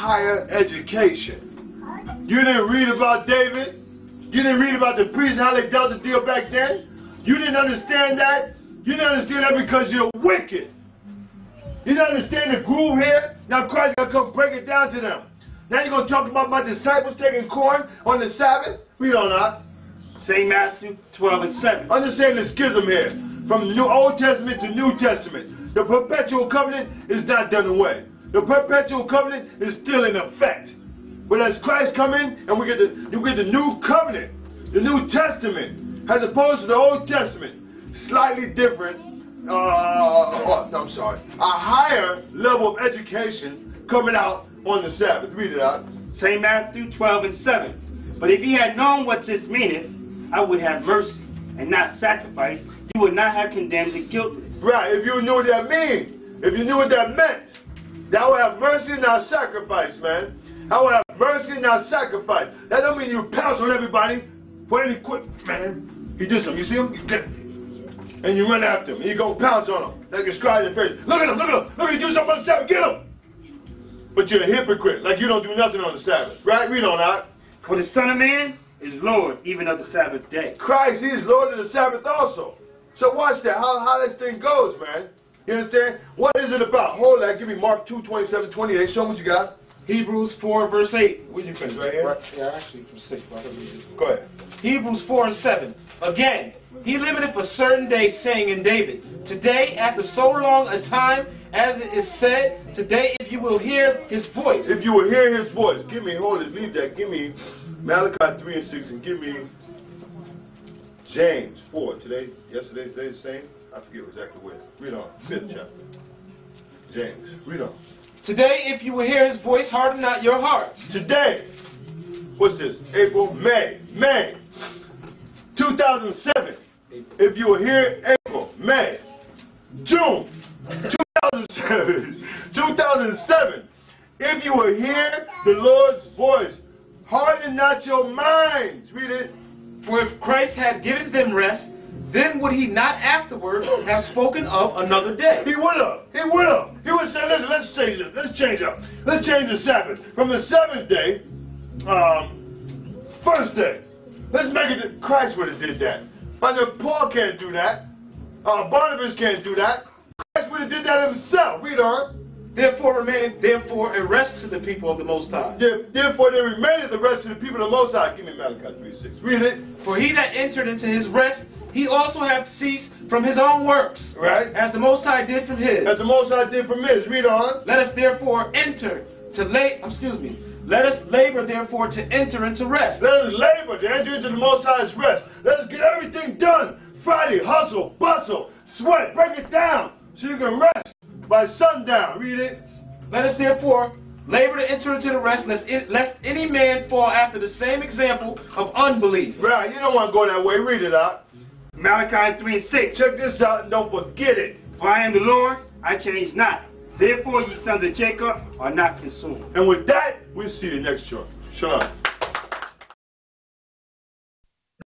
higher education. You didn't read about David. You didn't read about the priests, how they dealt the deal back then. You didn't understand that. You didn't understand that because you're wicked. You didn't understand the groove here. Now Christ got to come break it down to them. Now you're going to talk about my disciples taking corn on the Sabbath? Read on out. St. Matthew 12:7. Understand the schism here. From New Old Testament to New Testament. The perpetual covenant is not done away. The perpetual covenant is still in effect. But as Christ come in and you get the new covenant, the New Testament, as opposed to the Old Testament, slightly different, a higher level of education coming out on the Sabbath. Read it out. St. Matthew 12:7. But if ye had known what this meaneth, I would have mercy and not sacrifice, you would not have condemned the guiltless. Right, if you knew what that means, if you knew what that meant, that would have mercy and not sacrifice, man. I would have mercy and not sacrifice. That don't mean you pounce on everybody for any quick, man. He did something, you see him? You get him. And you run after him, and you go pounce on him. Like a scribe in the face. Look at him, look at him, look at him, do something on the Sabbath, get him! But you're a hypocrite, like you don't do nothing on the Sabbath, right? Read on out. For the Son of Man is Lord even of the Sabbath day. Christ, he is Lord of the Sabbath also. So watch that, how this thing goes, man. You understand? What is it about? Hold that, give me Mark 2:27-28. Show me what you got. Hebrews 4:8. Where'd you finish, right here? Right, yeah, actually from 6. But I can read it. Go ahead. Hebrews 4:7. Again, he limiteth a certain day, saying in David, today, after so long a time, as it is said, today, if you will hear his voice. If you will hear his voice, give me, hold this, leave that, give me Malachi 3:6, and give me James 4. Today the same? I forget exactly where. Read on. 5th chapter. James. Read on. Today, if you will hear his voice, harden not your hearts. Today. What's this? April, May. 2007. If you will hear April, May. June. 2007. If you will hear the Lord's voice, harden not your minds. Read it. For if Christ had given them rest, then would he not afterward have spoken of another day? He would have. He would have. He would say, listen, let's change it. Let's change up. Let's change the Sabbath. From the 7th day, first day. Let's make it that Christ would have did that. But Paul can't do that. Barnabas can't do that. Christ would have did that himself. Read on. Therefore remaineth a rest to the people of the Most High. Therefore there remaineth the rest to the people of the Most High. Give me Malachi 3:6. Read it. For he that entered into his rest, he also hath ceased from his own works. Right. As the Most High did from his. As the Most High did from his. Read on. Let us therefore Let us labor therefore to enter into rest. Let us labor to enter into the Most High's rest. Let us get everything done. Friday, hustle, bustle, sweat, break it down so you can rest by sundown. Read it. Let us therefore labor to enter into the rest, lest any man fall after the same example of unbelief. Right, you don't want to go that way. Read it out. Malachi 3:6. Check this out and don't forget it. For I am the Lord, I change not. Therefore ye sons of Jacob are not consumed. And with that, we'll see you next time. Shalom.